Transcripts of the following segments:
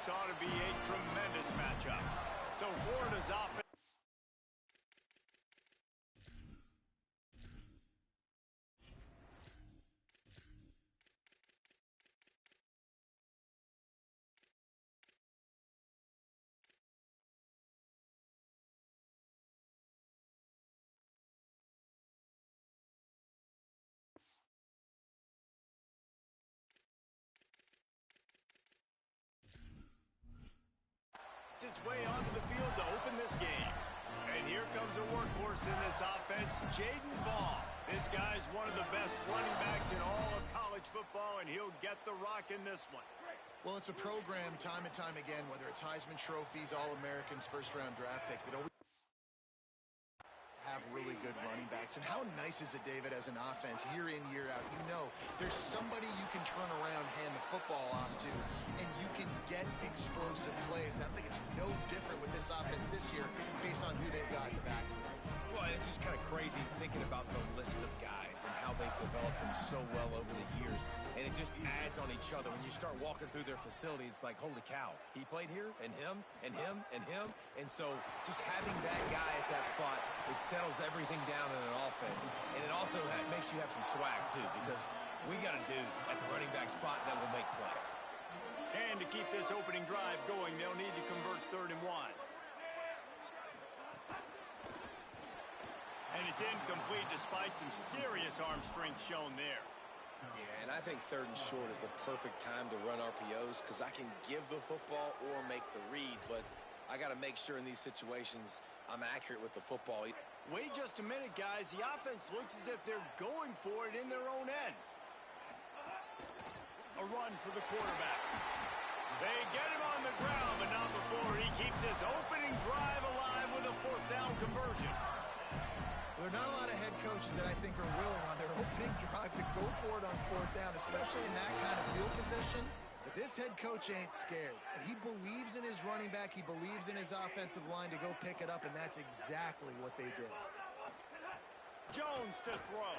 this ought to be a tremendous matchup. So Florida's offense. Its way onto the field to open this game. And here comes a workhorse in this offense, Jaden Ball. This guy's one of the best running backs in all of college football, and he'll get the rock in this one. Well, it's a program time and time again, whether it's Heisman trophies, All-Americans, first-round draft picks. It always have really good running backs. And how nice is it, David, as an offense, year in, year out, you know there's somebody you can turn around, hand the football off to, and you can get explosive plays. I think it's no different with this offense this year based on who they've got in the backfield. Well, it's just kind of crazy thinking about the list of guys and how they've developed them so well over the years. And it just adds on each other. When you start walking through their facility, it's like, holy cow, he played here, and him, and him, and him. And so just having that guy at that spot, it settles everything down in an offense. And it also makes you have some swag, too, because we got a dude at the running back spot that will make plays. And to keep this opening drive going, they'll need to convert 3rd and 1. And it's incomplete despite some serious arm strength shown there. Yeah, and I think 3rd and short is the perfect time to run RPOs because I can give the football or make the read, but I got to make sure in these situations I'm accurate with the football. Wait just a minute, guys. The offense looks as if they're going for it in their own end. A run for the quarterback. They get him on the ground, but not before he keeps his opening drive alive with a 4th down conversion. There are not a lot of head coaches that I think are willing on their opening drive to go for it on 4th down, especially in that kind of field position. But this head coach ain't scared. And he believes in his running back. He believes in his offensive line to go pick it up, and that's exactly what they did. Jones to throw.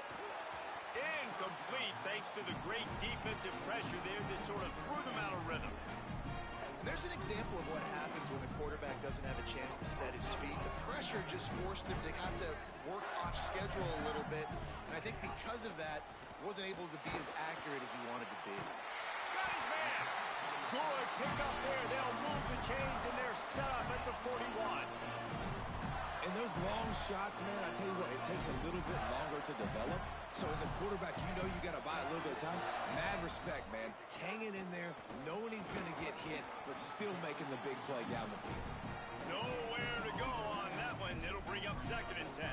Incomplete thanks to the great defensive pressure there that sort of threw them out of rhythm. And there's an example of what happens when the quarterback doesn't have a chance to set his feet. The pressure just forced him to have to work off schedule a little bit. And I think because of that, wasn't able to be as accurate as he wanted to be. Got his man. Good pick up there. They'll move the chains, and they're set up at the 41. And those long shots, man, I tell you what, it takes a little bit longer to develop. So as a quarterback, you know you got to buy a little bit of time. Mad respect, man. Hanging in there, knowing he's going to get hit, but still making the big play down the field. Nowhere to go on that one. It'll bring up 2nd and 10.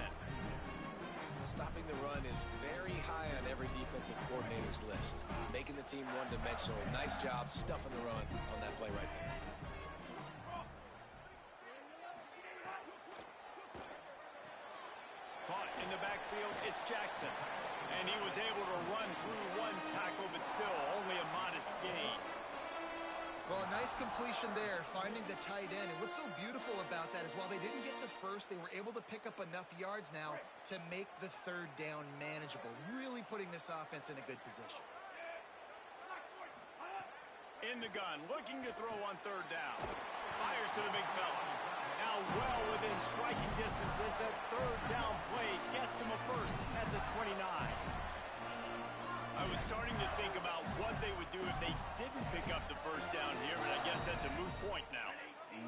Stopping the run is very high on every defensive coordinator's list. Making the team one-dimensional. Nice job stuffing the run on that play right there. Caught in the backfield, it's Jackson. And he was able to run through one tackle, but still only a modest gain. Well, a nice completion there, finding the tight end. And what's so beautiful about that is while they didn't get the first, they were able to pick up enough yards now to make the 3rd down manageable, really putting this offense in a good position. In the gun, looking to throw on 3rd down. Fires to the big fella. Now well within striking distance as that 3rd down play gets him a first at the 29. I was starting to think about what they would do if they didn't pick up the 1st down here, but I guess that's a moot point now.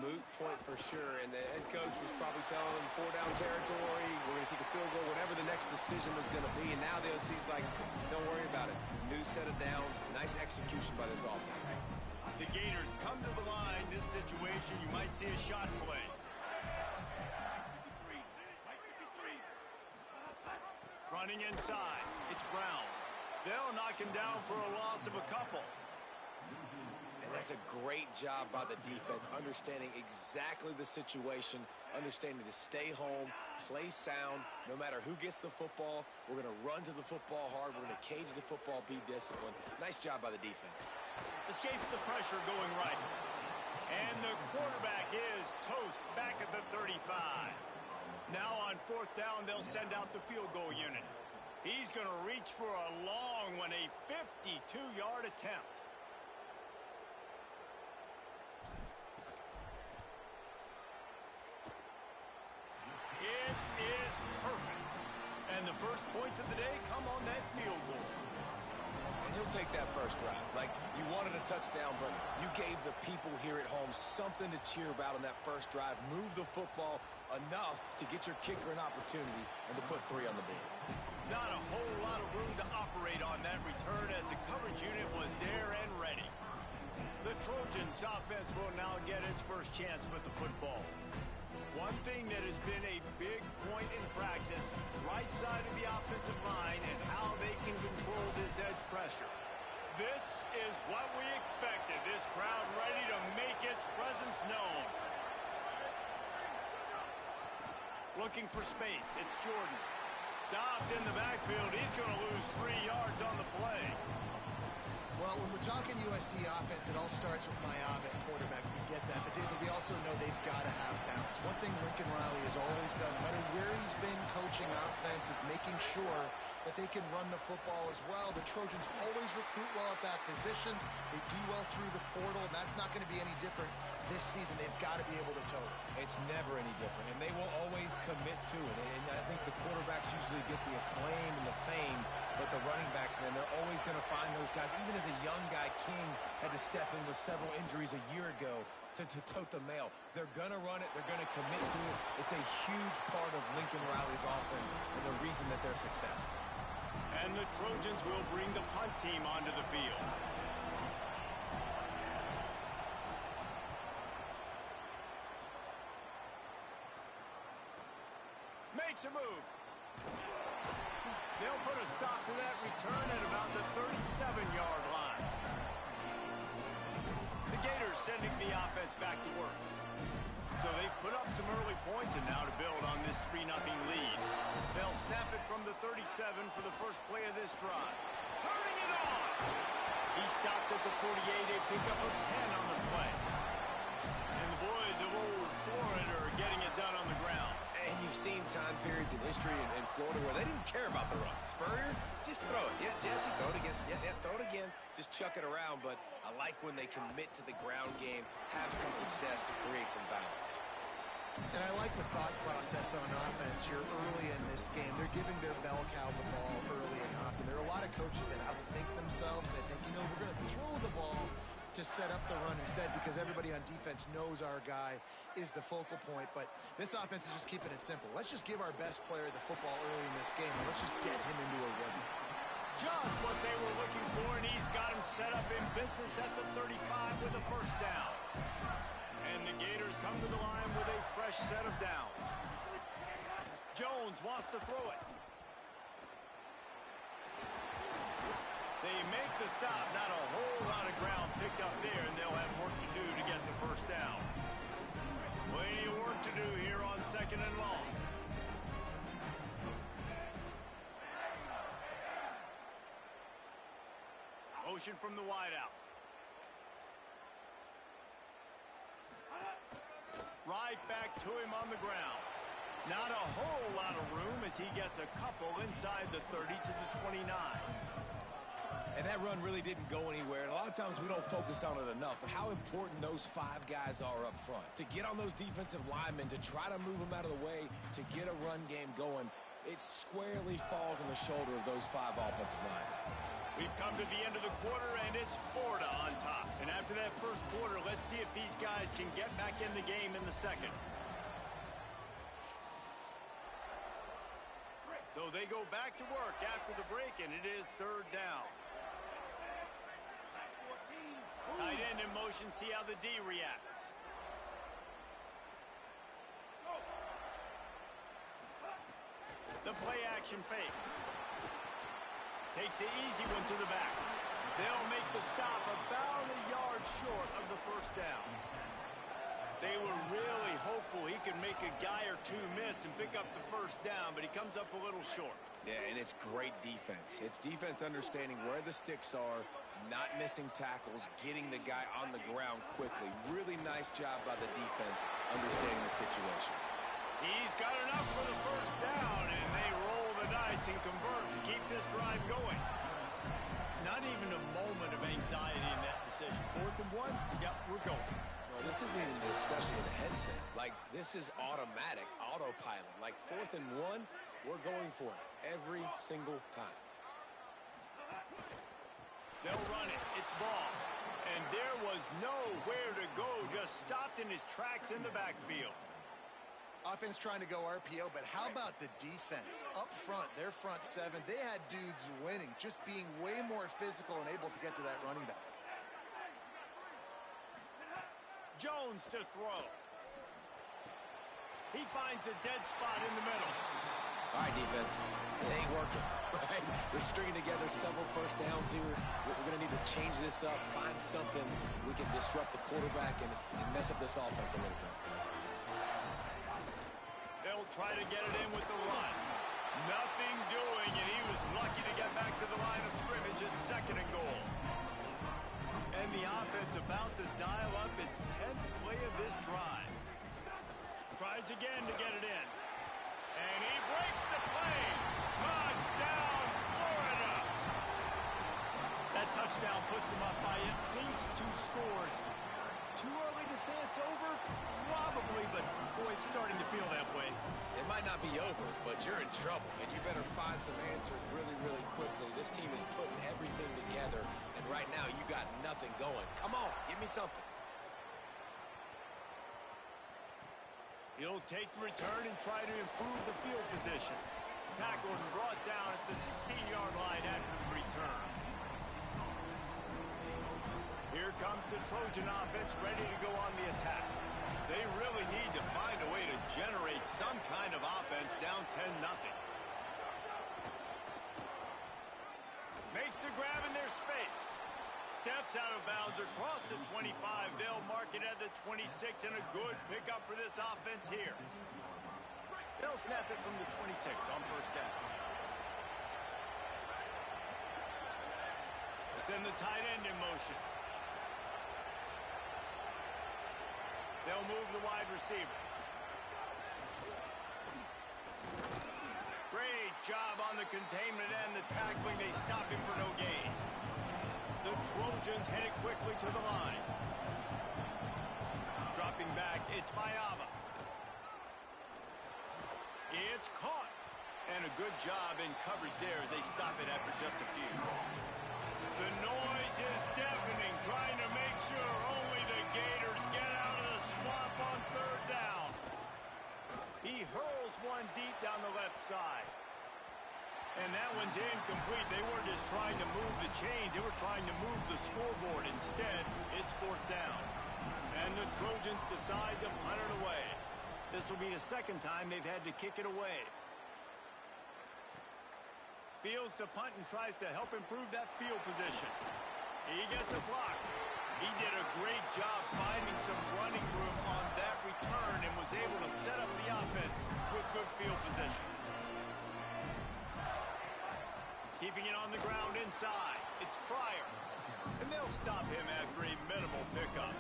Moot point for sure, and the head coach was probably telling them 4-down territory, we're going to kick a field goal, whatever the next decision was going to be, and now the OC's like, don't worry about it. New set of downs, nice execution by this offense. The Gators come to the line. This situation, you might see a shot play. Running inside, it's Brown. They'll knock him down for a loss of a couple. And that's a great job by the defense, understanding exactly the situation, understanding to stay home, play sound, no matter who gets the football. We're going to run to the football hard. We're going to cage the football, be disciplined. Nice job by the defense. Escapes the pressure going right. And the quarterback is toast back at the 35. Now on 4th down, they'll send out the field goal unit. He's going to reach for a long one, a 52-yard attempt. And the first points of the day come on that field goal. And he'll take that first drive. Like, you wanted a touchdown, but you gave the people here at home something to cheer about on that first drive. Move the football enough to get your kicker an opportunity and to put 3 on the board. Not a whole lot of room to operate on that return as the coverage unit was there and ready. The Trojans offense will now get its first chance with the football. One thing that has been a big point in practice, right side of the offensive line and how they can control this edge pressure. This is what we expected. This crowd ready to make its presence known. Looking for space. It's Jordan. Stopped in the backfield. He's going to lose 3 yards on the play. Well, when we're talking USC offense, it all starts with Mayav at quarterback. We get that. But, David, we also know they've got to have balance. One thing Lincoln Riley has always done, no matter where he's been coaching offense, is making sure that they can run the football as well. The Trojans always recruit well at that position. They do well through the portal, and that's not going to be any different this season. They've got to be able to tote it. It's never any different, and they will always commit to it. And I think the quarterbacks usually get the acclaim and the fame, but the running backs, man, they're always going to find those guys. Even as a young guy, King had to step in with several injuries a year ago to tote the mail. They're going to run it. They're going to commit to it. It's a huge part of Lincoln Riley's offense and the reason that they're successful. And the Trojans will bring the punt team onto the field. Makes a move. They'll put a stop to that return at about the 37-yard line. The Gators sending the offense back to work. So they've put up some early points and now to build on this 3-0 lead. They'll snap it from the 37 for the first play of this drive. Turning it on! He stopped at the 48, a pickup of 10 on the play. And the boys of old Florida are getting it done on the ground. And you've seen time periods in history in Florida where they didn't care about the run. Spurrier, just throw it. Yeah, Jesse, throw it again. Yeah, throw it again. Just chuck it around. But I like when they commit to the ground game, have some success to create some balance. And I like the thought process on offense here early in this game. They're giving their bell cow the ball early and often. There are a lot of coaches that outthink themselves. They think, you know, we're going to throw the ball to set up the run instead because everybody on defense knows our guy is the focal point. But this offense is just keeping it simple. Let's just give our best player the football early in this game, and let's just get him into a rhythm. Just what they were looking for, and he's got him set up in business at the 35 with a first down. And the Gators come to the line with a fresh set of downs. Jones wants to throw it. They make the stop. Not a whole lot of ground picked up there, and they'll have work to do to get the first down. Plenty of work to do here on 2nd and long. Motion from the wideout. Right back to him on the ground. Not a whole lot of room as he gets a couple inside the 30 to the 29. And that run really didn't go anywhere. And a lot of times we don't focus on it enough. But how important those 5 guys are up front. To get on those defensive linemen, to try to move them out of the way, to get a run game going, it squarely falls on the shoulder of those 5 offensive linemen. We've come to the end of the quarter, and it's Florida on top. And after that first quarter, let's see if these guys can get back in the game in the second. So they go back to work after the break, and it is 3rd down. Tight end in motion, see how the D reacts. The play action fake. Takes the easy one to the back. They'll make the stop about a yard short of the first down. They were really hopeful he could make a guy or two miss and pick up the first down, but he comes up a little short. Yeah, and it's great defense. It's defense understanding where the sticks are, not missing tackles, getting the guy on the ground quickly. Really nice job by the defense understanding the situation. He's got enough for the first down, and they roll the dice and convert to keep this drive going. Not even a moment of anxiety in that decision. 4th and 1, yep, we're going. Well, this isn't even a discussion in the headset. Like, this is automatic, autopilot. Like, 4th and 1, we're going for it. every single time. They'll run it. It's ball. And there was nowhere to go. Just stopped in his tracks in the backfield. Offense trying to go RPO, but how about the defense? Up front, their front seven, they had dudes winning, just being way more physical and able to get to that running back. Jones to throw. He finds a dead spot in the middle. All right, defense. It ain't working, right? We're stringing together several first downs here. We're going to need to change this up, find something we can disrupt the quarterback and mess up this offense a little bit. They'll try to get it in with the run. Nothing doing, and he was lucky to get back to the line of scrimmage at 2nd and goal. And the offense about to dial up its 10th play of this drive. Tries again to get it in. And he breaks the play. Touchdown, Florida. That touchdown puts them up by at least 2 scores. Too early to say it's over? Probably, but boy, it's starting to feel that way. It might not be over, but you're in trouble, and you better find some answers really, really quickly. This team is putting everything together, and right now you got nothing going. Come on, give me something. He'll take the return and try to improve the field position. Tackled and brought down at the 16-yard line after the return. Here comes the Trojan offense ready to go on the attack. They really need to find a way to generate some kind of offense down 10-0. Makes the grab in their space. Steps out of bounds across the 25. They'll mark it at the 26, and a good pickup for this offense here. They'll snap it from the 26 on first down. They send the tight end in motion. They'll move the wide receiver. Great job on the containment and the tackling. They stop him for no gain. The Trojans headed quickly to the line. Dropping back, it's Mayava. It's caught. And a good job in coverage there as they stop it after just a few. The noise is deafening, trying to make sure only the Gators get out of the swamp on 3rd down. He hurls one deep down the left side. And that one's incomplete. They weren't just trying to move the chains. They were trying to move the scoreboard. Instead, it's 4th down. And the Trojans decide to punt it away. This will be the 2nd time they've had to kick it away. Fields to punt and tries to help improve that field position. He gets a block. He did a great job finding some running room on that return and was able to set up the offense with good field position. Keeping it on the ground inside. It's Pryor. And they'll stop him after a minimal pickup.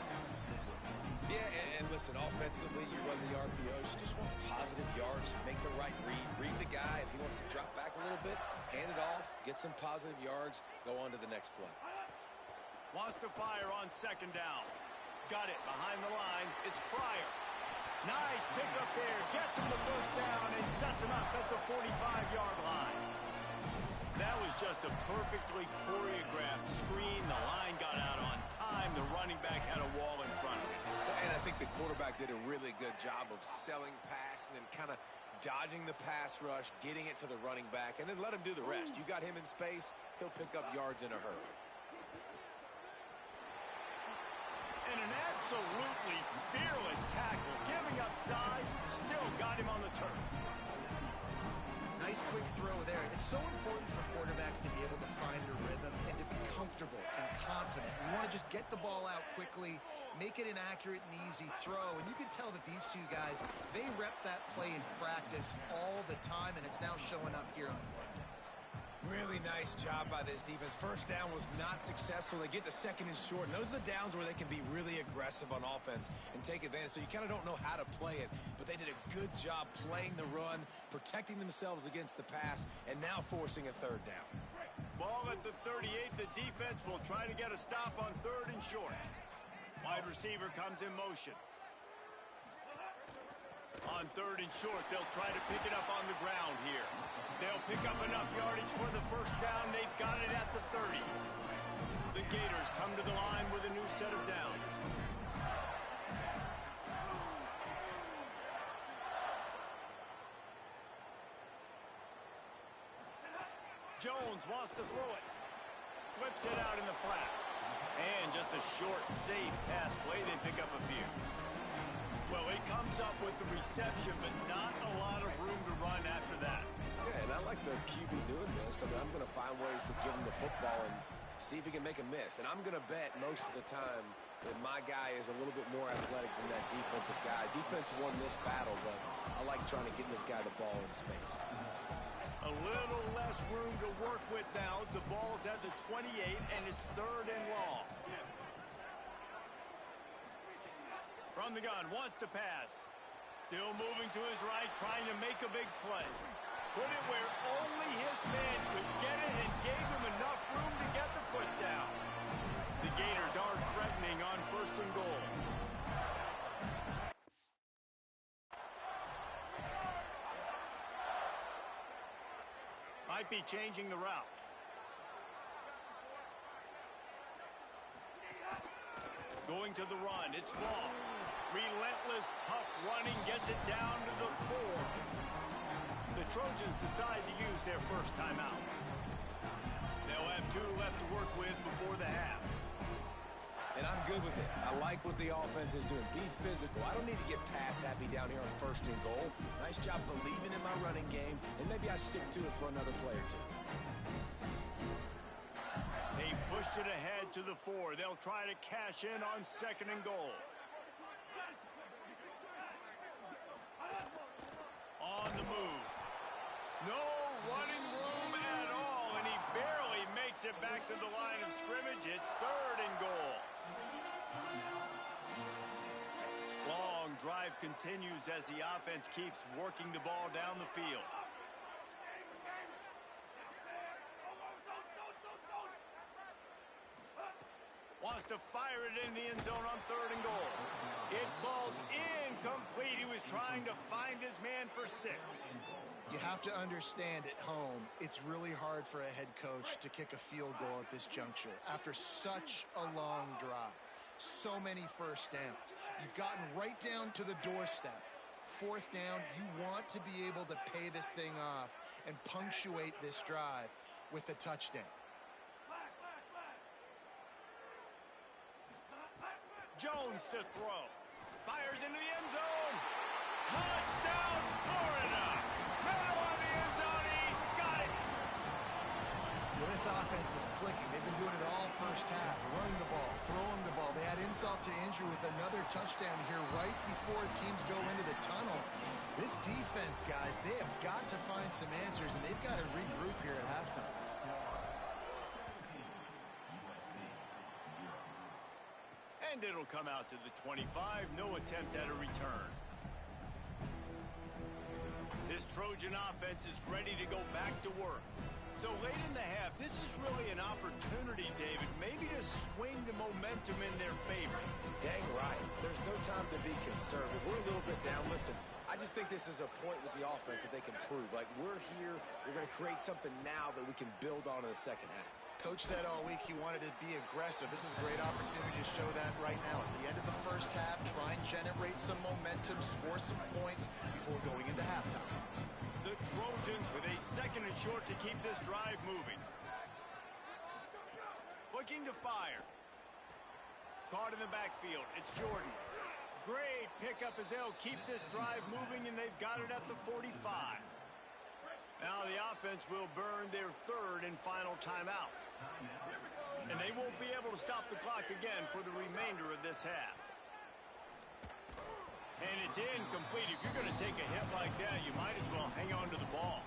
Yeah, and listen, offensively, you run the RPOs. You just want positive yards, make the right read. Read the guy. If he wants to drop back a little bit, hand it off, get some positive yards, go on to the next play. Wants to fire on 2nd down. Got it behind the line. It's Pryor. Nice pickup there. Gets him the 1st down and sets him up at the 45-yard line. That was just a perfectly choreographed screen. The line got out on time. The running back had a wall in front of him. And I think the quarterback did a really good job of selling pass and then kind of dodging the pass rush, getting it to the running back, and then let him do the rest. You got him in space, he'll pick up yards in a hurry. And an absolutely fearless tackle. Giving up size, still got him on the turf. Nice quick throw there. And it's so important for quarterbacks to be able to find a rhythm and to be comfortable and confident. You want to just get the ball out quickly, make it an accurate and easy throw. And you can tell that these two guys, they rep that play in practice all the time, and it's now showing up here on Monday. Really nice job by this defense. First down was not successful. They get the 2nd and short, and those are the downs where they can be really aggressive on offense and take advantage. So you kind of don't know how to play it, but they did a good job playing the run, protecting themselves against the pass, and now forcing a 3rd down. Ball at the 38. The defense will try to get a stop on 3rd and short. Wide receiver comes in motion. On on 3rd and short. They'll try to pick it up on the ground here. They'll pick up enough yardage for the first down. They've got it at the 30. The Gators come to the line with a new set of downs. Jones wants to throw it. Flips it out in the flat. And just a short, safe pass play. They pick up a few. Well, he comes up with the reception, but not a lot of room to run after that. Yeah, and I like the QB doing this. I mean, I'm going to find ways to give him the football and see if he can make a miss. And I'm going to bet most of the time that my guy is a little bit more athletic than that defensive guy. Defense won this battle, but I like trying to get this guy the ball in space. A little less room to work with now. The ball's at the 28, and it's 3rd and long. From the gun, wants to pass. Still moving to his right, trying to make a big play. Put it where only his man could get it and gave him enough room to get the foot down. The Gators are threatening on 1st and goal. Might be changing the route. Going to the run, it's Ball. Relentless, tough running, gets it down to the 4. The Trojans decide to use their first timeout. They'll have 2 left to work with before the half. And I'm good with it. I like what the offense is doing. Be physical. I don't need to get pass happy down here on 1st and goal. Nice job believing in my running game, and maybe I stick to it for another play or 2. They've pushed it ahead to the 4. They'll try to cash in on 2nd and goal. On the move. No running room at all, and he barely makes it back to the line of scrimmage. It's 3rd and goal. Long drive continues as the offense keeps working the ball down the field. Wants to fire it in the end zone on 3rd and goal. It falls incomplete. He was trying to find his man for 6. You have to understand at home, it's really hard for a head coach to kick a field goal at this juncture after such a long drive. So many first downs. You've gotten right down to the doorstep. 4th down, you want to be able to pay this thing off and punctuate this drive with a touchdown. Jones to throw. Fires into the end zone. Touchdown, Florida. Now on the end zone. He's got it. Well, this offense is clicking. They've been doing it all first half. Running the ball, throwing the ball. They had insult to injury with another touchdown here right before teams go into the tunnel. This defense, guys, they have got to find some answers, and they've got to regroup here at halftime. And it'll come out to the 25. No attempt at a return. This Trojan offense is ready to go back to work. So late in the half, this is really an opportunity, David, maybe to swing the momentum in their favor. Dang right. There's no time to be conservative. We're a little bit down. Listen, I just think this is a point with the offense that they can prove. Like, we're here. We're going to create something now that we can build on in the second half. Coach said all week he wanted to be aggressive. This is a great opportunity to show that right now. At the end of the first half, try and generate some momentum, score some points before going into halftime. The Trojans with a 2nd and short to keep this drive moving. Looking to fire. Caught in the backfield. It's Jordan. Great pickup as they'll keep this drive moving, and they've got it at the 45. Now the offense will burn their 3rd and final timeout. And they won't be able to stop the clock again for the remainder of this half. And it's incomplete. If you're going to take a hit like that, you might as well hang on to the ball.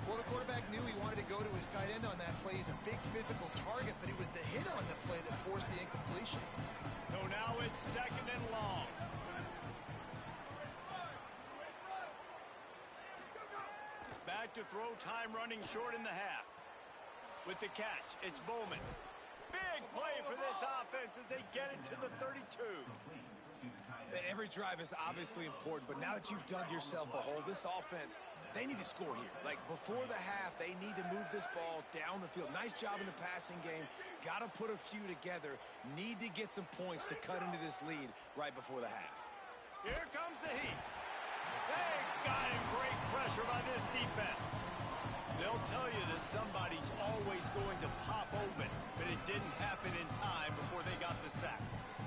Well, the quarterback knew he wanted to go to his tight end on that play. He's a big physical target, but it was the hit on the play that forced the incompletion. So now it's 2nd and long. Back to throw, time running short in the half. With the catch, it's Bowman. Big play for this offense as they get it to the 32. Every drive is obviously important, but now that you've dug yourself a hole, this offense, they need to score here. Like, before the half, they need to move this ball down the field. Nice job in the passing game. Got to put a few together. Need to get some points to cut into this lead right before the half. Here comes the heat. They got him. Great pressure by this defense. They'll tell you that somebody's always going to pop open, but it didn't happen in time before they got the sack.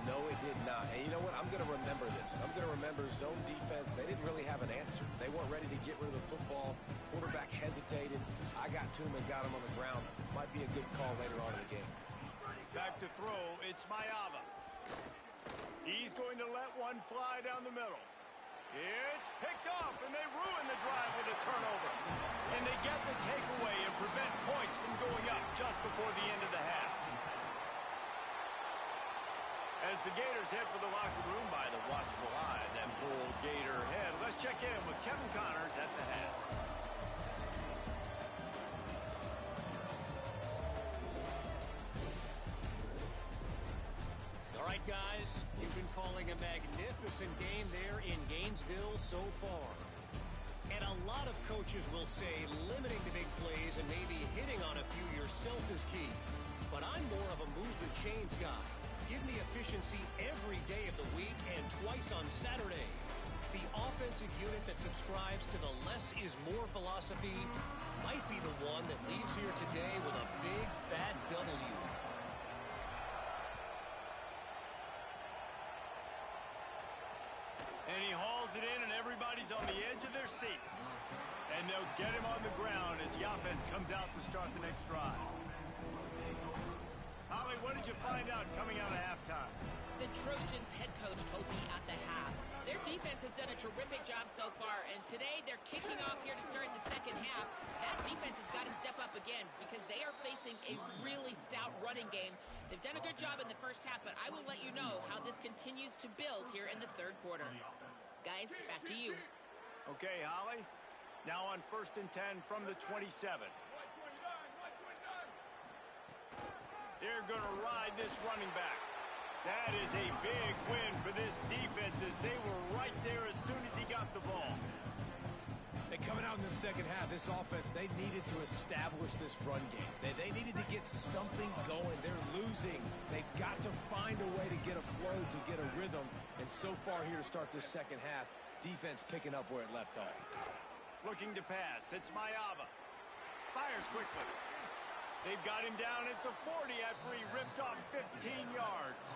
No, it did not. And you know what? I'm going to remember this. I'm going to remember zone defense. They didn't really have an answer. They weren't ready to get rid of the football. Quarterback hesitated. I got to him and got him on the ground. Might be a good call later on in the game. Back to throw. It's Mayava. He's going to let one fly down the middle. It's picked off, and they ruin the drive with a turnover. And they get the takeaway and prevent points from going up just before the end of the half. As the Gators head for the locker room by the watchful eye, that bold Gator head. Let's check in with Kevin Connors at the head. All right, guys, you've been calling a magnificent game there in Gainesville so far. And a lot of coaches will say limiting the big plays and maybe hitting on a few yourself is key. But I'm more of a move the chains guy. Give me efficiency every day of the week and twice on Saturday. The offensive unit that subscribes to the less is more philosophy might be the one that leaves here today with a big fat W. And he hauls it in, and everybody's on the edge of their seats. And they'll get him on the ground as the offense comes out to start the next drive. Holly, what did you find out coming out of halftime? The Trojans head coach told me at the half. Their defense has done a terrific job so far, and today they're kicking off here to start the second half. That defense has got to step up again because they are facing a really stout running game. They've done a good job in the first half, but I will let you know how this continues to build here in the third quarter. Guys, back to you. Okay, Holly. Now on 1st and 10 from the 27. They're going to ride this running back. That is a big win for this defense as they were right there as soon as he got the ball. And coming out in the second half, this offense, they needed to establish this run game. They needed to get something going. They're losing. They've got to find a way to get a flow, to get a rhythm. And so far here to start this second half, defense picking up where it left off. Looking to pass. It's Mayava. Fires quickly. They've got him down at the 40 after he ripped off 15 yards.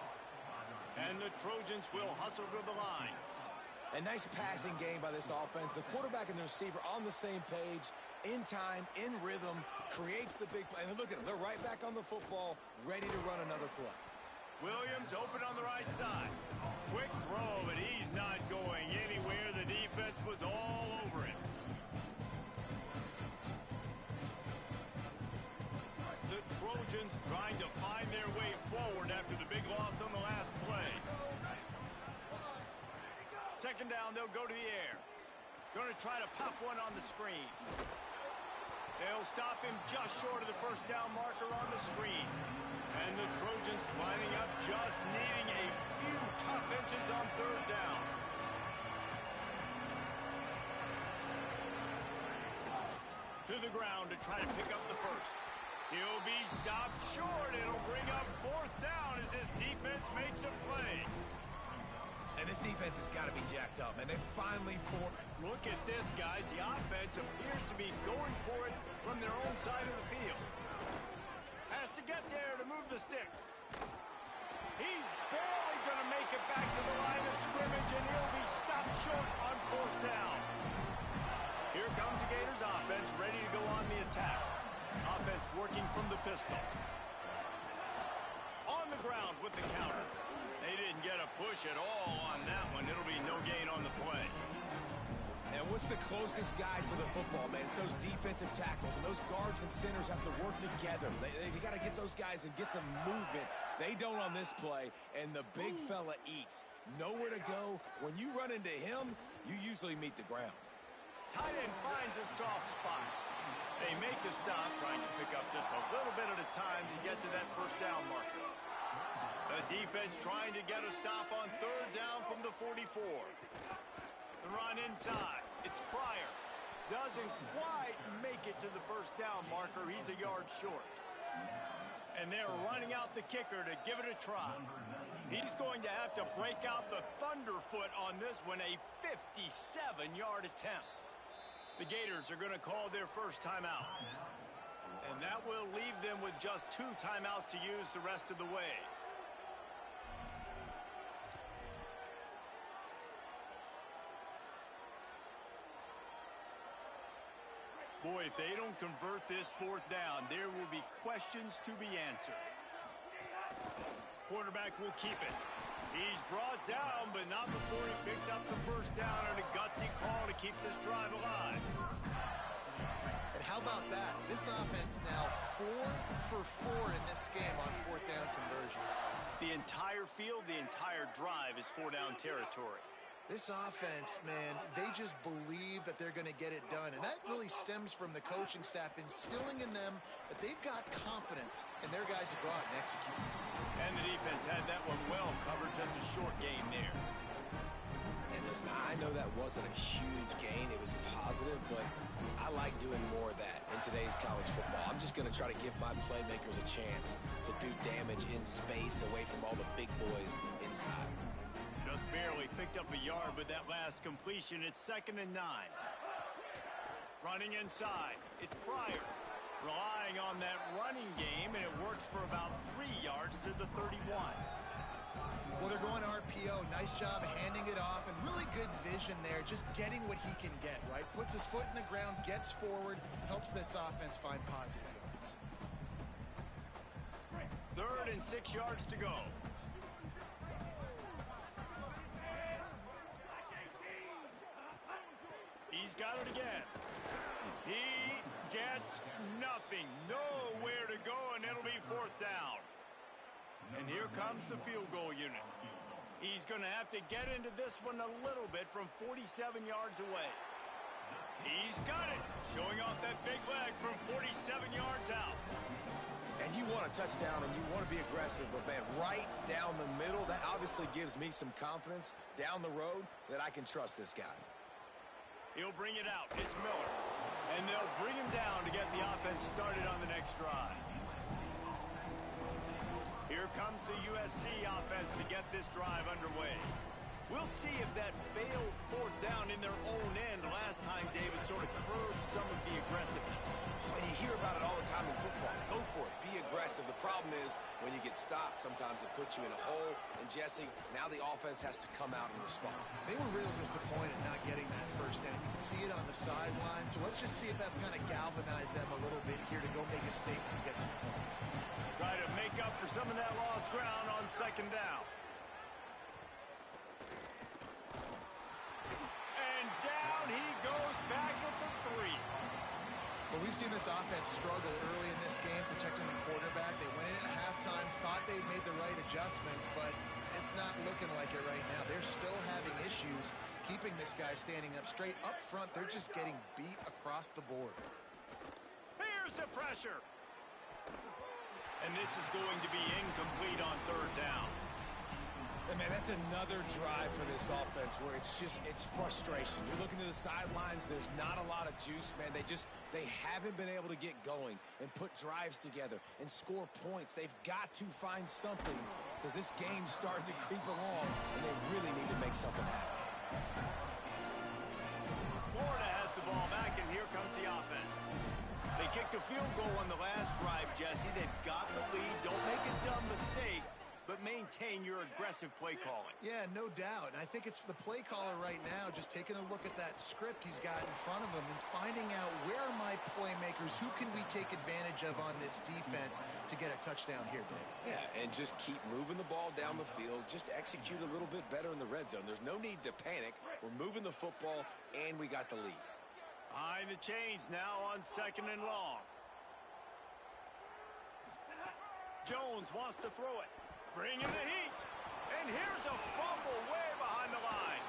And the Trojans will hustle to the line. A nice passing game by this offense. The quarterback and the receiver on the same page, in time, in rhythm, creates the big play. And look at them. They're right back on the football, ready to run another play. Williams open on the right side. Quick throw, but he's not going anywhere. The defense was all over him. The Trojans trying to find their way forward after the big loss on the last play. Second down, they'll go to the air. Going to try to pop one on the screen. They'll stop him just short of the first down marker on the screen. And the Trojans lining up, just needing a few tough inches on third down. To the ground to try to pick up the first. He'll be stopped short. It'll bring up fourth down as this defense makes a play. And this defense has got to be jacked up, and they finally forced. Look at this, guys. The offense appears to be going for it from their own side of the field. Has to get there to move the sticks. He's barely going to make it back to the line of scrimmage, and he'll be stopped short on fourth down. Here comes the Gators offense, ready to go on the attack. Offense working from the pistol. On the ground with the counter. They didn't get a push at all on that one. It'll be no gain on the play. And what's the closest guy to the football, man? It's those defensive tackles, and those guards and centers have to work together. They got to get those guys and get some movement. They don't on this play, and the big fella eats. Nowhere to go. When you run into him, you usually meet the ground. Tight end finds a soft spot. They make the stop, trying to pick up just a little bit at a time to get to that first down marker. The defense trying to get a stop on third down from the 44. The run inside. It's Pryor. Doesn't quite make it to the first down marker. He's a yard short. And they're running out the kicker to give it a try. He's going to have to break out the thunderfoot on this one, a 57-yard attempt. The Gators are going to call their first timeout. And that will leave them with just 2 timeouts to use the rest of the way. Boy, if they don't convert this fourth down, there will be questions to be answered. Quarterback will keep it. He's brought down, but not before he picks up the first down on a gutsy call to keep this drive alive. And how about that? This offense now 4 for 4 in this game on fourth down conversions. The entire field, the entire drive is 4-down territory. This offense, man, they just believe that they're going to get it done. And that really stems from the coaching staff instilling in them that they've got confidence in their guys to go out and execute. And the defense had that one well covered, just a short gain there. And listen, I know that wasn't a huge gain. It was positive, but I like doing more of that in today's college football. I'm just going to try to give my playmakers a chance to do damage in space away from all the big boys inside. Just barely picked up a yard with that last completion. It's 2nd and 9. Running inside. It's Pryor. Relying on that running game, and it works for about 3 yards to the 31. Well, they're going RPO. Nice job handing it off, and really good vision there, just getting what he can get, right? Puts his foot in the ground, gets forward, helps this offense find positive yards. 3rd and 6 yards to go. He's got it again. He gets nothing. Nowhere to go, and it'll be 4th down. And here comes the field goal unit. He's going to have to get into this one a little bit from 47 yards away. He's got it. Showing off that big leg from 47 yards out. And you want a touchdown and you want to be aggressive, but man, right down the middle, that obviously gives me some confidence down the road that I can trust this guy. He'll bring it out. It's Miller. And they'll bring him down to get the offense started on the next drive. Here comes the USC offense to get this drive underway. We'll see if that failed 4th down in their own end last time, David, sort of curbed some of the aggressiveness. Well, you hear about it all the time in football. Go for it. Be aggressive. The problem is when you get stopped, sometimes it puts you in a hole. And, Jesse, now the offense has to come out and respond. They were real disappointed not getting that first down. You can see it on the sideline. So let's just see if that's kind of galvanized them a little bit here to go make a statement and get some points. Try to make up for some of that lost ground on 2nd down. And down he goes back at the 3. Well, we've seen this offense struggle early in this game, protecting the quarterback. They went in at halftime, thought they'd made the right adjustments, but it's not looking like it right now. They're still having issues keeping this guy standing up straight. Up front, they're just getting beat across the board. Here's the pressure. And this is going to be incomplete on 3rd down. And man, that's another drive for this offense where it's frustration. You're looking to the sidelines, there's not a lot of juice, man. They haven't been able to get going and put drives together and score points. They've got to find something because this game's starting to creep along and they really need to make something happen. Florida has the ball back, and here comes the offense. They kicked a field goal on the last drive, Jesse. They've got the lead. Don't make a dumb mistake, but maintain your aggressive play calling. Yeah, no doubt. And I think it's the play caller right now just taking a look at that script he's got in front of him and finding out where are my playmakers, who can we take advantage of on this defense to get a touchdown here, Dave. Yeah, and just keep moving the ball down the field. Just execute a little bit better in the red zone. There's no need to panic. We're moving the football, and we got the lead. Behind the chains now on 2nd and long. Jones wants to throw it. Bring in the heat. And here's a fumble way behind the line.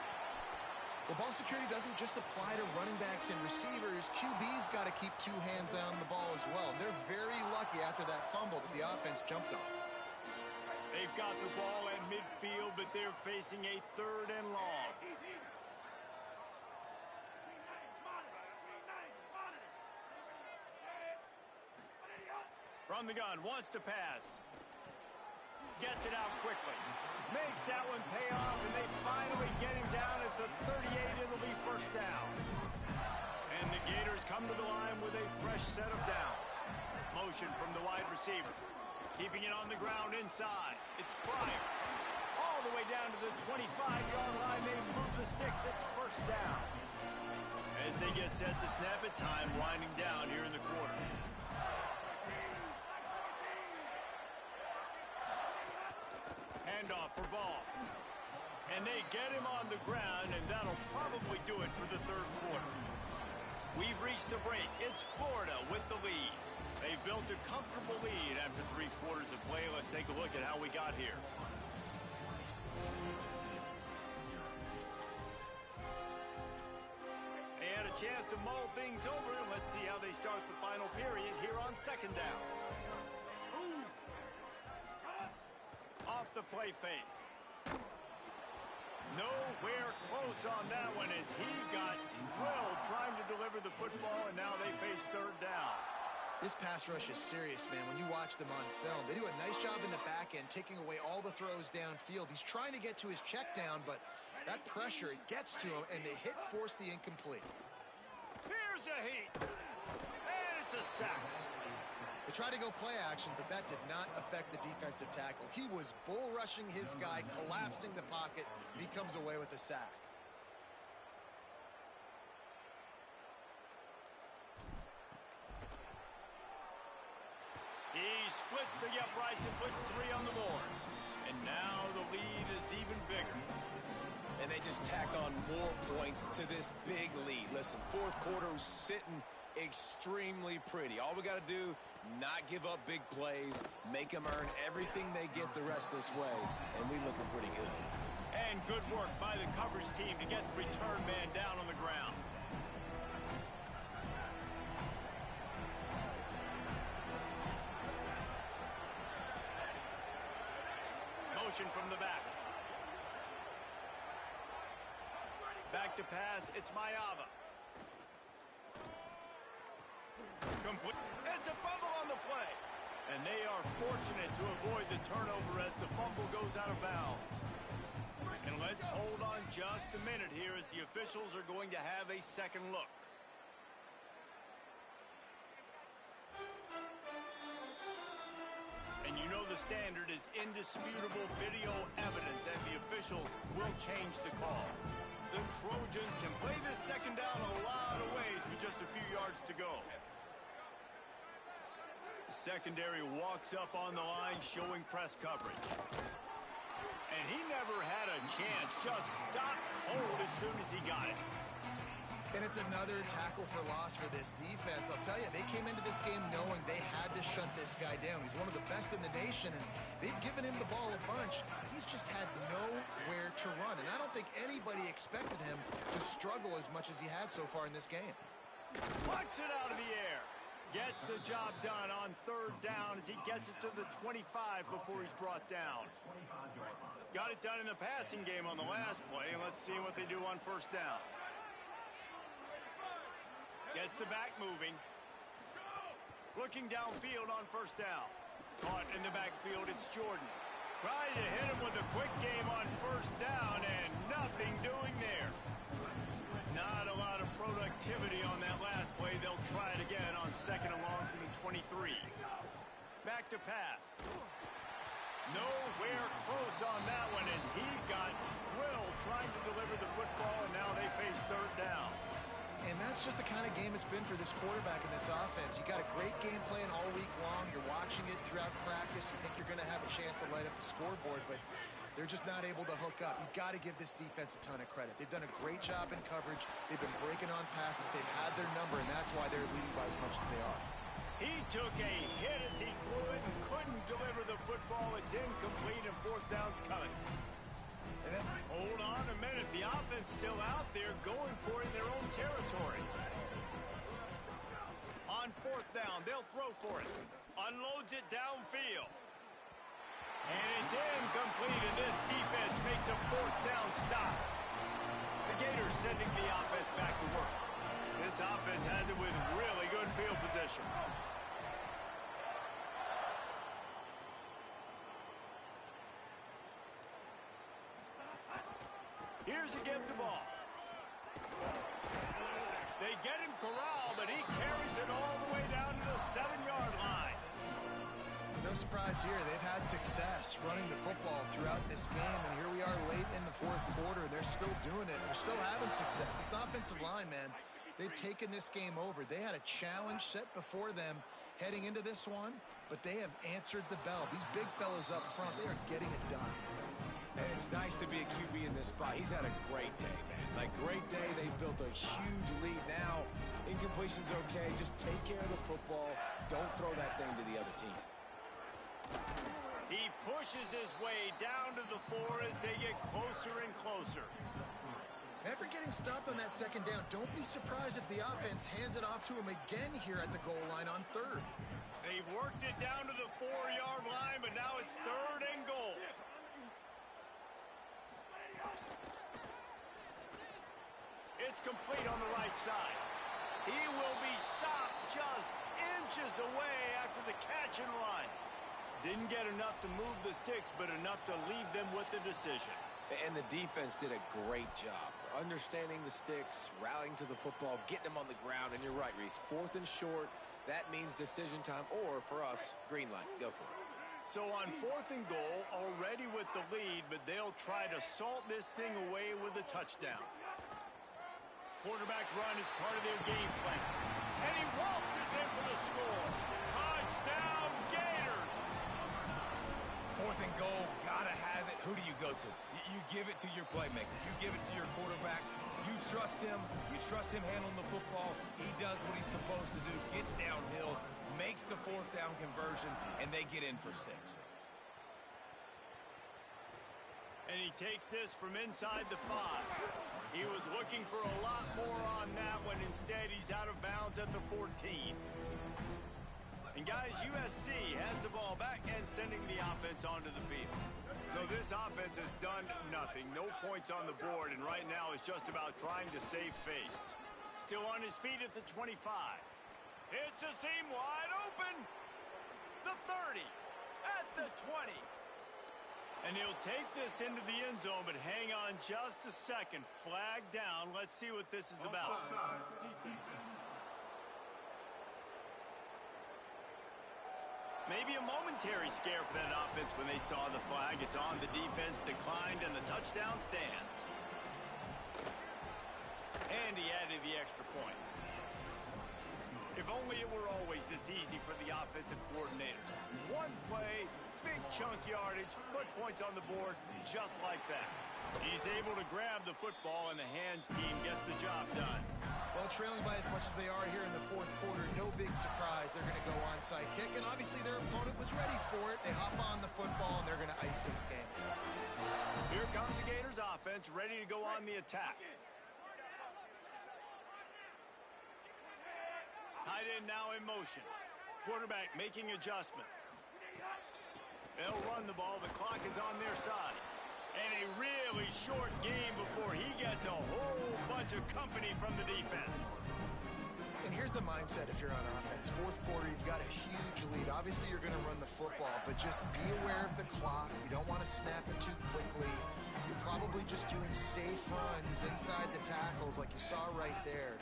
Well, ball security doesn't just apply to running backs and receivers. QB's got to keep 2 hands on the ball as well. They're very lucky after that fumble that the offense jumped on. They've got the ball at midfield, but they're facing a 3rd and long. From the gun, wants to pass. Gets it out quickly. Makes that one pay off, and they finally get him down at the 38. It'll be 1st down. And the Gators come to the line with a fresh set of downs. Motion from the wide receiver. Keeping it on the ground inside. It's Pryor. All the way down to the 25-yard line. They move the sticks. It's 1st down. As they get set to snap it, time winding down here in the quarter. Handoff for Ball. And they get him on the ground, and that'll probably do it for the 3rd quarter. We've reached a break. It's Florida with the lead. They've built a comfortable lead after 3 quarters of play. Let's take a look at how we got here. They had a chance to mull things over, and let's see how they start the final period here on 2nd down. Off the play fake. Nowhere close on that one as he got drilled trying to deliver the football, and now they face 3rd down. This pass rush is serious, man. When you watch them on film, they do a nice job in the back end, taking away all the throws downfield. He's trying to get to his check down, but that pressure, it gets to him, and they force the incomplete. Here's a heat, and it's a sack. They tried to go play action, but that did not affect the defensive tackle. He was bull rushing his guy, collapsing the pocket. He comes away with a sack. He splits the uprights and puts 3 on the board. And now the lead is even bigger. And they just tack on more points to this big lead. Listen, 4th quarter was sitting extremely pretty. All we got to do, not give up big plays, make them earn everything they get the rest this way, and we looking pretty good. And good work by the coverage team to get the return man down on the ground. Motion from the back. Back to pass, it's Mayava. Complete. It's a fumble on the play. And they are fortunate to avoid the turnover as the fumble goes out of bounds. And let's hold on just a minute here as the officials are going to have a second look. And you know the standard is indisputable video evidence, and the officials will change the call. The Trojans can play this 2nd down a lot of ways with just a few yards to go. The secondary walks up on the line showing press coverage. And he never had a chance, just stopped cold as soon as he got it. And it's another tackle for loss for this defense. I'll tell you, they came into this game knowing they had to shut this guy down. He's one of the best in the nation, and they've given him the ball a bunch. He's just had nowhere to run, and I don't think anybody expected him to struggle as much as he had so far in this game. Plucks it out of the air. Gets the job done on 3rd down as he gets it to the 25 before he's brought down. Got it done in the passing game on the last play, and let's see what they do on 1st down. Gets the back moving. Looking downfield on 1st down. Caught in the backfield, it's Jordan. Trying to hit him with a quick game on 1st down, and nothing doing there. Not a lot of productivity on that last play. They'll try it again on 2nd and long from the 23. Back to pass. Nowhere close on that one as he got drilled trying to deliver the football, and now they face 3rd down. And that's just the kind of game it's been for this quarterback in this offense. You got a great game plan all week long. You're watching it throughout practice. You think you're going to have a chance to light up the scoreboard, but they're just not able to hook up. You've got to give this defense a ton of credit. They've done a great job in coverage. They've been breaking on passes. They've had their number, and that's why they're leading by as much as they are. He took a hit as he flew it and couldn't deliver the football. It's incomplete, and 4th down's coming. And then, hold on a minute. The offense still out there going for it in their own territory. On 4th down, they'll throw for it. Unloads it downfield. And It's incomplete, and this defense makes a fourth down stop. The Gators sending the offense back to work. This offense has it with really good field position. Here's a give the ball. They get him corralled, but he carries it all the way down to the 7-yard line. No surprise here. They've had success running the football throughout this game, and here we are late in the fourth quarter. They're still doing it. They're still having success. This offensive line, man, they've taken this game over. They had a challenge set before them heading into this one, but they have answered the bell. These big fellas up front, they are getting it done. And it's nice to be a QB in this spot. He's had a great day, man. Like, great day. They've built a huge lead now. Incompletion's okay. Just take care of the football. Don't throw that thing to the other team. He pushes his way down to the 4 as they get closer and closer. After getting stopped on that second down, don't be surprised if the offense hands it off to him again here at the goal line on third. They've worked it down to the 4-yard line, but now it's 3rd and goal. It's complete on the right side. He will be stopped just inches away after the catch and run. Didn't get enough to move the sticks, but enough to leave them with the decision. And the defense did a great job understanding the sticks, rallying to the football, getting them on the ground. And you're right, Reese. 4th and short, that means decision time. Or, for us, green light. Go for it. So on 4th and goal, already with the lead, but they'll try to salt this thing away with a touchdown. Quarterback run is part of their game plan. And he waltzes in for the score. Touchdown, Gators! 4th and goal, gotta have it. Who do you go to? You give it to your playmaker. You give it to your quarterback. You trust him. You trust him handling the football. He does what he's supposed to do, gets downhill, makes the 4th down conversion, and they get in for 6. And he takes this from inside the 5. He was looking for a lot more on that one. Instead, he's out of bounds at the 14. And guys, USC has the ball back and sending the offense onto the field. So this offense has done nothing. No points on the board, and right now it's just about trying to save face. Still on his feet at the 25. It's a seam wide open. The 30. At the 20. And he'll take this into the end zone, but hang on just a second. Flag down. Let's see what this is about. Maybe a momentary scare for that offense when they saw the flag. It's on. The defense declined, and the touchdown stands. And he added the extra point. If only it were always this easy for the offensive coordinators. One play, big chunk yardage, put points on the board just like that. He's able to grab the football, and the hands team gets the job done. Well, trailing by as much as they are here in the fourth quarter, no big surprise. They're going to go onside kick, and obviously their opponent was ready for it. They hop on the football, and they're going to ice this game. Here comes the Gators offense, ready to go on the attack. Tight end now in motion. Quarterback making adjustments. They'll run the ball. The clock is on their side. And a really short game before he gets a whole bunch of company from the defense. And here's the mindset if you're on offense. Fourth quarter, you've got a huge lead. Obviously, you're going to run the football, but just be aware of the clock. You don't want to snap it too quickly. You're probably just doing safe runs inside the tackles like you saw right there.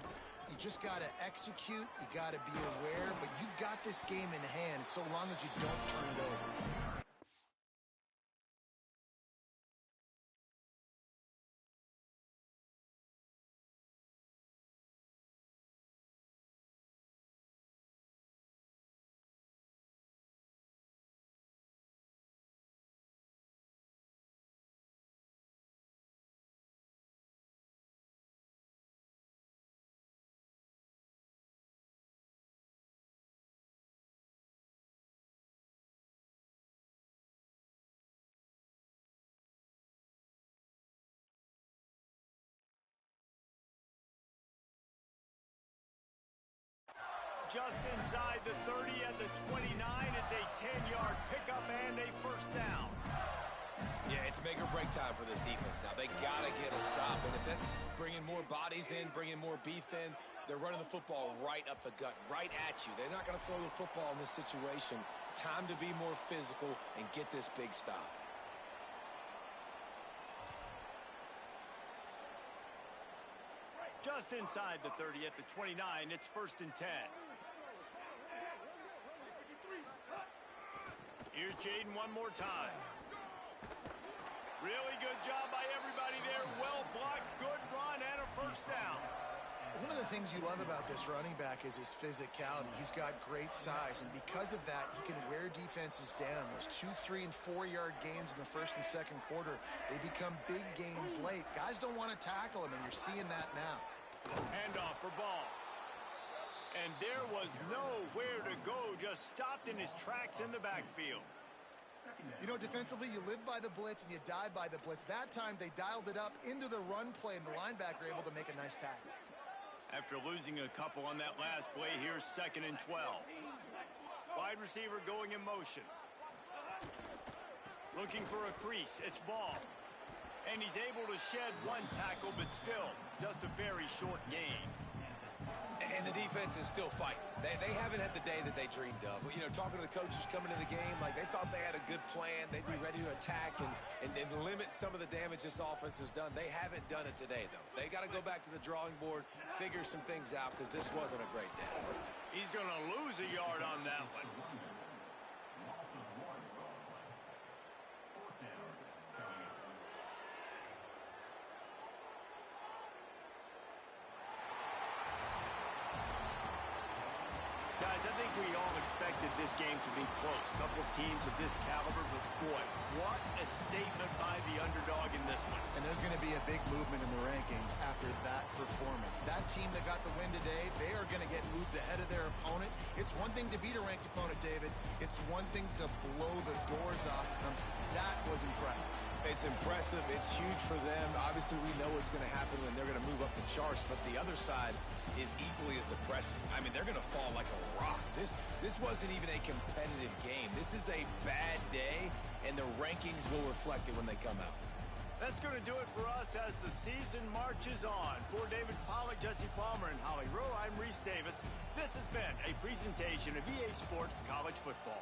You just got to execute. You got to be aware, but you've got this game in hand so long as you don't turn it over. Just inside the 30 at the 29. It's a 10-yard pickup and a first down. Yeah, it's make or break time for this defense now. They got to get a stop, and if that's bringing more bodies in, bringing more beef in, they're running the football right up the gut, right at you. They're not going to throw the football in this situation. Time to be more physical and get this big stop. Just inside the 30 at the 29, it's 1st and 10. Here's Jaden one more time. Really good job by everybody there. Well blocked, good run, and a 1st down. One of the things you love about this running back is his physicality. He's got great size, and because of that, he can wear defenses down. Those 2, 3, and 4-yard gains in the 1st and 2nd quarter, they become big gains late. Guys don't want to tackle him, and you're seeing that now. Handoff for ball. And there was nowhere to go, just stopped in his tracks in the backfield. You know, defensively, you live by the blitz and you die by the blitz. That time, they dialed it up into the run play, and the linebacker able to make a nice tackle. After losing a couple on that last play, here's 2nd and 12. Wide receiver going in motion. Looking for a crease. It's ball. And he's able to shed one tackle, but still, just a very short gain. And the defense is still fighting. They haven't had the day that they dreamed of. You know, talking to the coaches coming into the game, like they thought they had a good plan. They'd be ready to attack and limit some of the damage this offense has done. They haven't done it today, though. They got to go back to the drawing board, figure some things out, because this wasn't a great day. He's going to lose a yard on that one. Guys, I think we all expected this game to be close. A couple of teams of this caliber, but boy, what a statement by the underdog in this one. And there's going to be a big movement in the rankings after that performance. That team that got the win today, they are going to get moved ahead of their opponent. It's one thing to beat a ranked opponent, David. It's one thing to blow the doors off them. That was impressive. It's impressive. It's huge for them. Obviously, we know what's going to happen when they're going to move up the charts, but the other side is equally as depressing. I mean, they're going to fall like a rock. This wasn't even a competitive game. This is a bad day, and the rankings will reflect it when they come out. That's going to do it for us as the season marches on. For David Pollack, Jesse Palmer, and Holly Rowe, I'm Reese Davis. This has been a presentation of EA Sports College Football.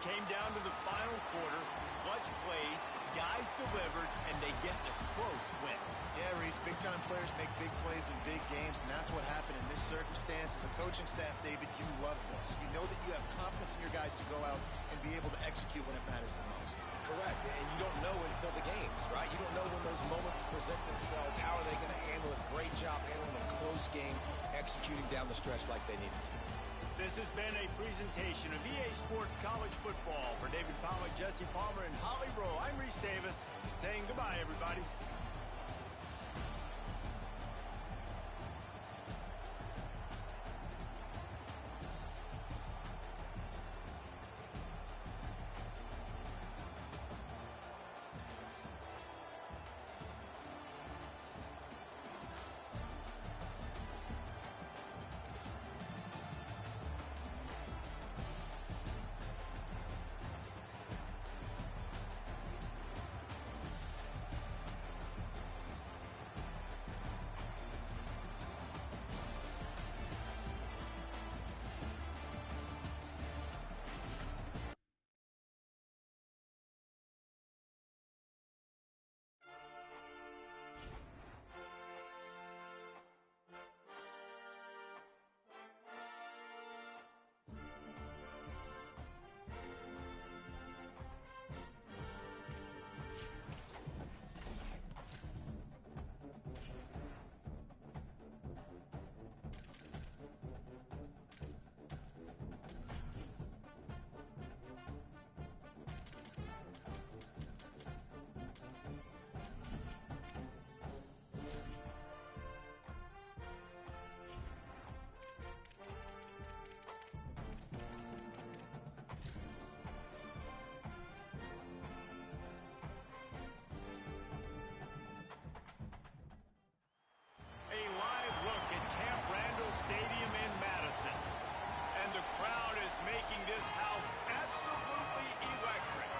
came down to the final quarter, clutch plays, guys delivered, and they get a close win. Yeah, Reese, big-time players make big plays in big games, and that's what happened in this circumstance. As a coaching staff, David, you love this. You know that you have confidence in your guys to go out and be able to execute when it matters the most. Correct, and you don't know until the games, right? You don't know when those moments present themselves. How are they going to handle it? Great job handling a close game, executing down the stretch like they needed to. This has been a presentation of EA Sports College Football. For David Pollack, Jesse Palmer, and Holly Rowe, I'm Reese Davis, saying goodbye, everybody. A live look at Camp Randall Stadium in Madison. And the crowd is making this house absolutely electric.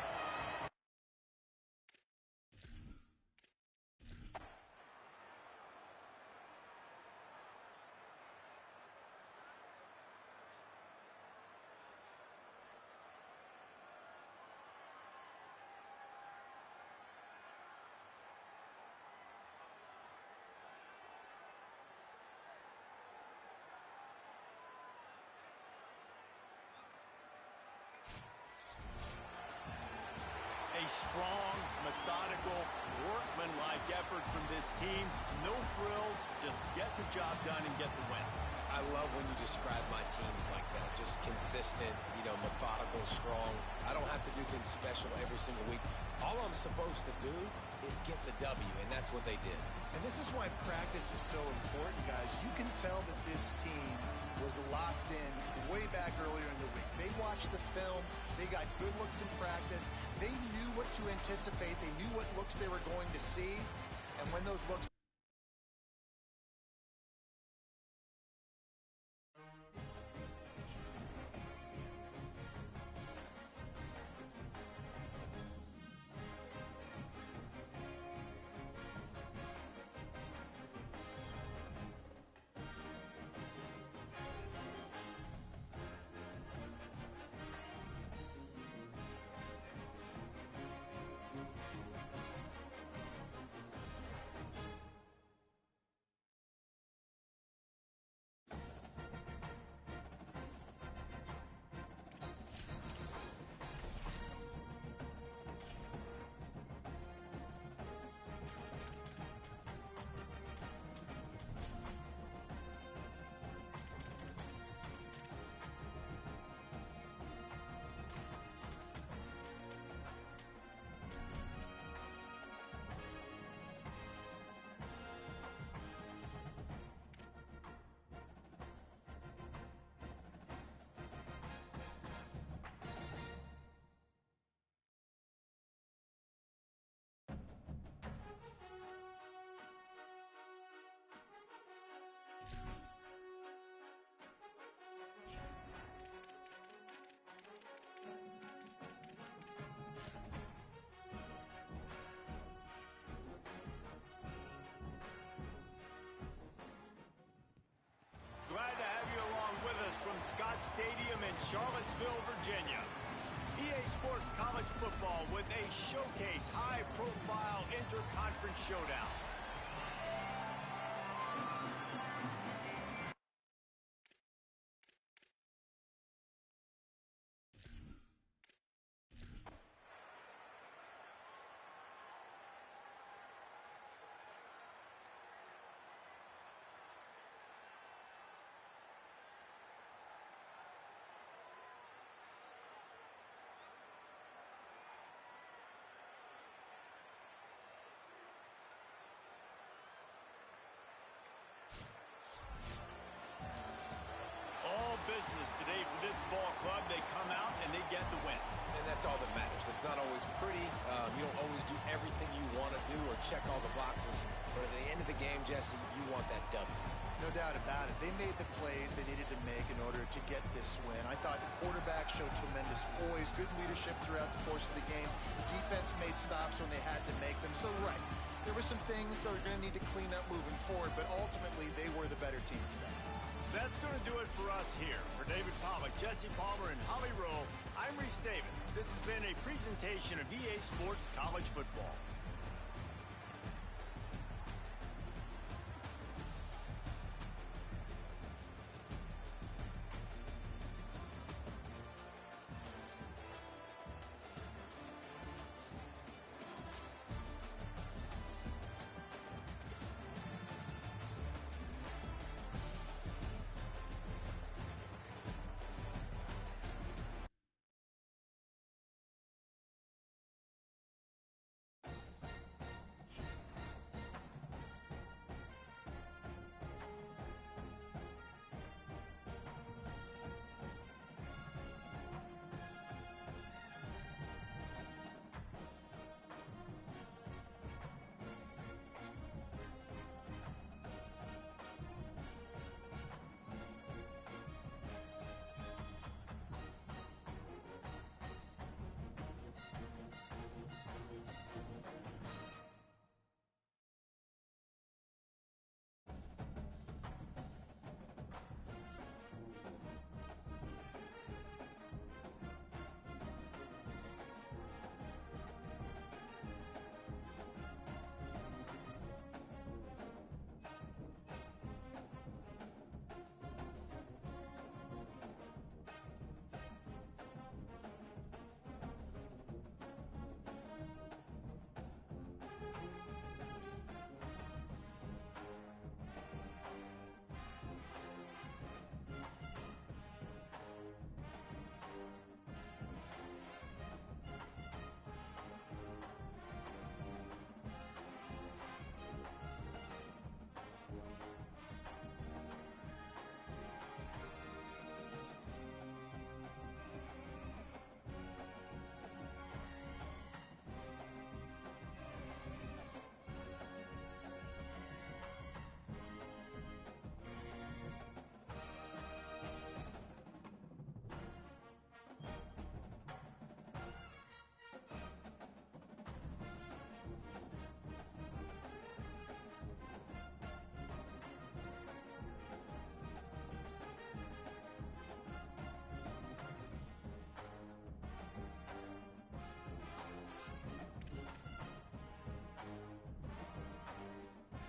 A strong, methodical, workmanlike effort from this team. No frills, just get the job done and get the win. I love when you describe my teams like that. Just consistent, methodical, strong. I don't have to do things special every single week. All I'm supposed to do is get the W, and that's what they did. And this is why practice is so important, guys. You can tell that this team was locked in way back earlier in the week. They watched the film. They got good looks in practice. They knew what to anticipate. They knew what looks they were going to see. And when those looks Scott Stadium in Charlottesville, Virginia. EA Sports College Football with a showcase high-profile interconference showdown. Business today for this ball club. They come out and they get the win. And that's all that matters. It's not always pretty. You don't always do everything you want to do or check all the boxes. But at the end of the game, Jesse, you want that W. No doubt about it. They made the plays they needed to make in order to get this win. I thought the quarterback showed tremendous poise, good leadership throughout the course of the game. Defense made stops when they had to make them. So, right, there were some things they were going to need to clean up moving forward, but ultimately they were the better team today. That's going to do it for us here. For David Pollack, Jesse Palmer, and Holly Rowe, I'm Reese Davis. This has been a presentation of EA Sports College Football.